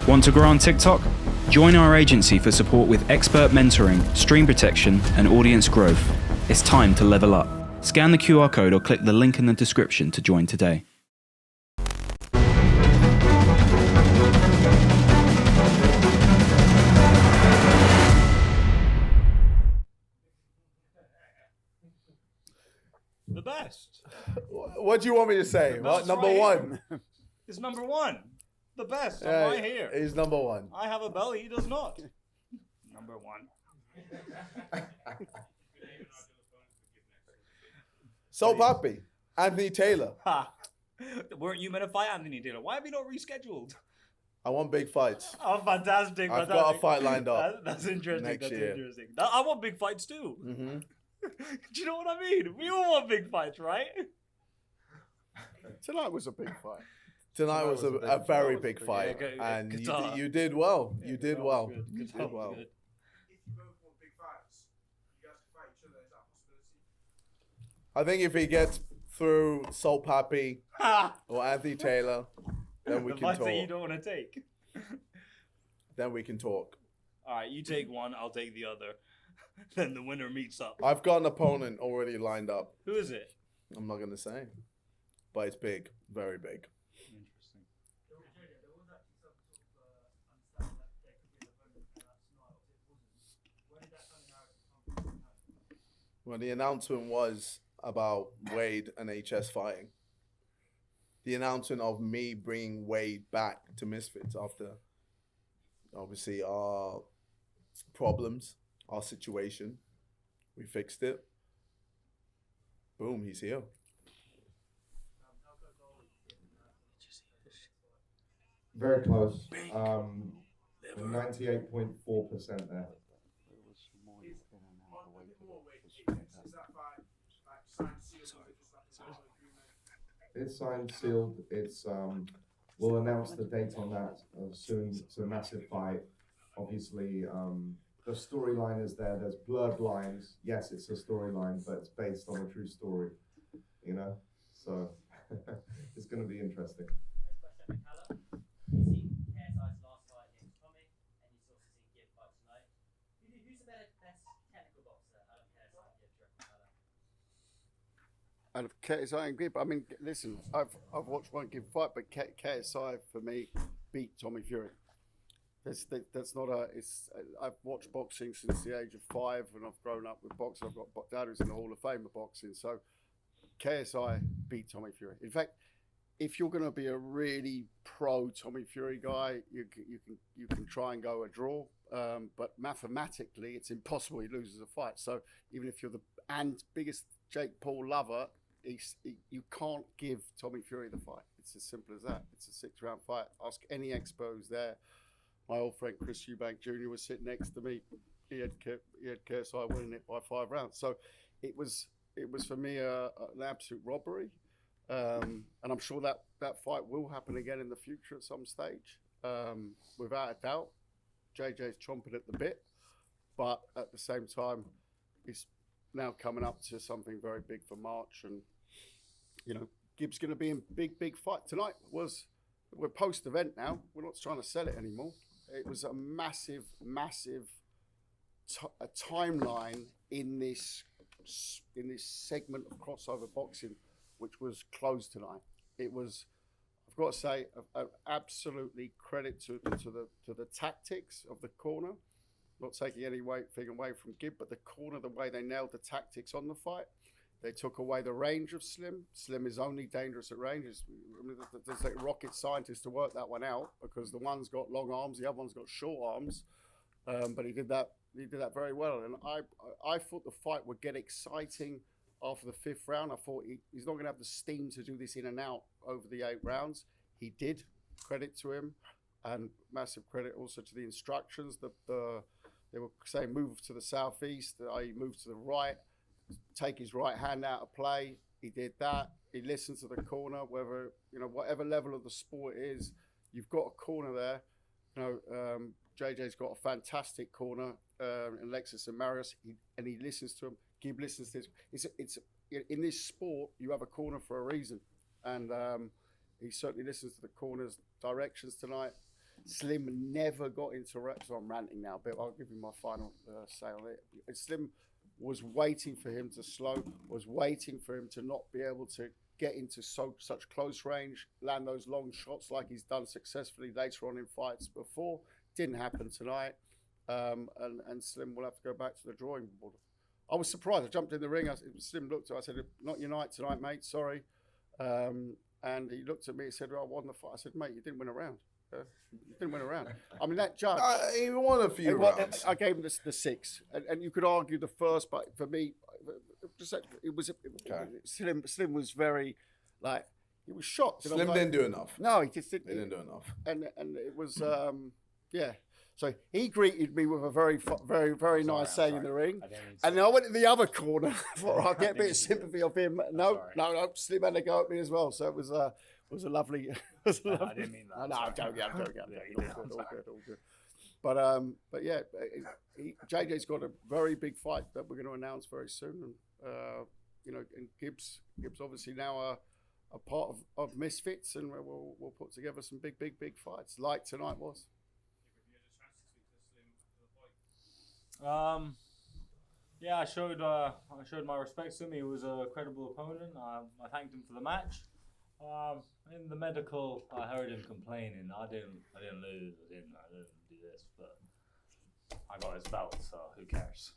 Want to grow on TikTok? Join our agency for support with expert mentoring, stream protection, and audience growth. It's time to level up. Scan the QR code or click the link in the description to join today. The best. What do you want me to say? What, number right one? It's number one. The best. Yeah, I'm right here. He's number one. I have a belt. He does not. Number one. So Papi, Anthony Taylor. Ha. Weren't you meant to fight Anthony Taylor? Why have you not rescheduled? I want big fights. Oh, fantastic. I've got a fight lined up. That's interesting. next That's year. interesting. I want big fights too. Mm-hmm. Do you know what I mean? We all want big fights, right? Tonight was a big fight. Tonight was a very big fight, yeah, and guitar. you did well. You Yeah, did that well. was good. You Guitar did was well. good. If you both want big fights, you guys can fight each other. Is that a possibility? I think if he gets through Salt Papi Ha! or Anthony Taylor, then we The can fights that you talk. don't want to take. Then we can talk. All right, you take one, I'll take the other. Then the winner meets up. I've got an opponent already lined up. Who is it? I'm not gonna say, but it's big, very big. Interesting. There was actually some sort of understanding that there could be an opponent tonight, it wasn't. Where did that kind of narrative come from? Well, the announcement was about Wade and HS fighting. The announcement of me bringing Wade back to Misfits after, obviously, our problems, our situation. We fixed it. Boom, he's here. Very close. 98.4% there. Is that fight like signed, sealed, or is it just like a verbal agreement? It's signed, sealed. It's we'll announce the date on that soon. It's a massive fight. Obviously, the storyline is there. There's blurred lines. Yes, it's a storyline, but it's based on a true story. You know, so it's going to be interesting. Next question, Callum. You've seen KSI's last fight against Tommy, and you've also seen Gib fight tonight. Who's the best technical boxer out of KSI and Gib, do you reckon, Callum? Out of KSI and Gib, I mean, listen, I've watched one Gib fight, but KSI for me beat Tommy Fury. That's not a. I've watched boxing since the age of 5, and I've grown up with boxing. I've got dad who's in the Hall of Fame of boxing, so KSI beat Tommy Fury. In fact, if you're going to be a really pro Tommy Fury guy, you can try and go a draw, but mathematically it's impossible. He loses a fight. So even if you're the biggest Jake Paul lover, you can't give Tommy Fury the fight. It's as simple as that. It's a 6-round fight. Ask any expos there. My old friend Chris Eubank Jr. was sitting next to me. He had KSI winning it by 5 rounds. So it was for me an absolute robbery. And I'm sure that fight will happen again in the future at some stage, without a doubt. JJ's chomping at the bit, but at the same time, he's now coming up to something very big for March, and Gib's going to be in big fight tonight. We're post event now. We're not trying to sell it anymore. It was a massive timeline in this segment of crossover boxing, which was closed tonight. It was, I've got to say, absolutely credit to the tactics of the corner. Not taking anything away from Gib, but the corner, the way they nailed the tactics on the fight. They took away the range of Slim. Slim is only dangerous at range. It takes rocket scientists to work that one out, because the one's got long arms, the other one's got short arms. But he did that very well. And I thought the fight would get exciting after the 5th round. I thought he's not going to have the steam to do this in and out over the 8 rounds. He did. Credit to him, and massive credit also to the instructions. They were saying move to the southeast, i.e. move to the right, take his right hand out of play. He did that. He listened to the corner, whatever level of the sport it is, you've got a corner there. JJ's got a fantastic corner, in Lexus and Marius, and he listens to him. Gib listens to him. It's in this sport, you have a corner for a reason, and he certainly listens to the corner's directions tonight. Slim never got into reps. So I'm ranting now, but I'll give you my final say on it. Slim was waiting for him to slow, was waiting for him to not be able to get into such close range, land those long shots like he's done successfully later on in fights before. Didn't happen tonight, and Slim will have to go back to the drawing board. I was surprised. I jumped in the ring. Slim looked at me. I said, "Not your night tonight, mate. Sorry." And he looked at me and said, "Well, I won the fight." I said, "Mate, you didn't win a round. You didn't win a round." I mean, that judge. He won a few rounds. I gave him the 6, and you could argue the first, but for me, it was Slim was very like he was shocked. Slim didn't do enough. No, he just didn't. He didn't do enough. And it was yeah. So he greeted me with a very nice saying in the ring, and then I went to the other corner for I'll get a bit of sympathy of him. No, Slim had to go at me as well. So it was a lovely. I didn't mean that. No, I'm joking. All good. But yeah, JJ's got a very big fight that we're going to announce very soon, and and Gibbs obviously now a part of Misfits, and we'll put together some big fights like tonight was. Yeah, I showed my respects to him. He was a credible opponent. I thanked him for the match. In the medical, I heard him complaining. I didn't lose. I didn't do this, but I got his belt, so who cares?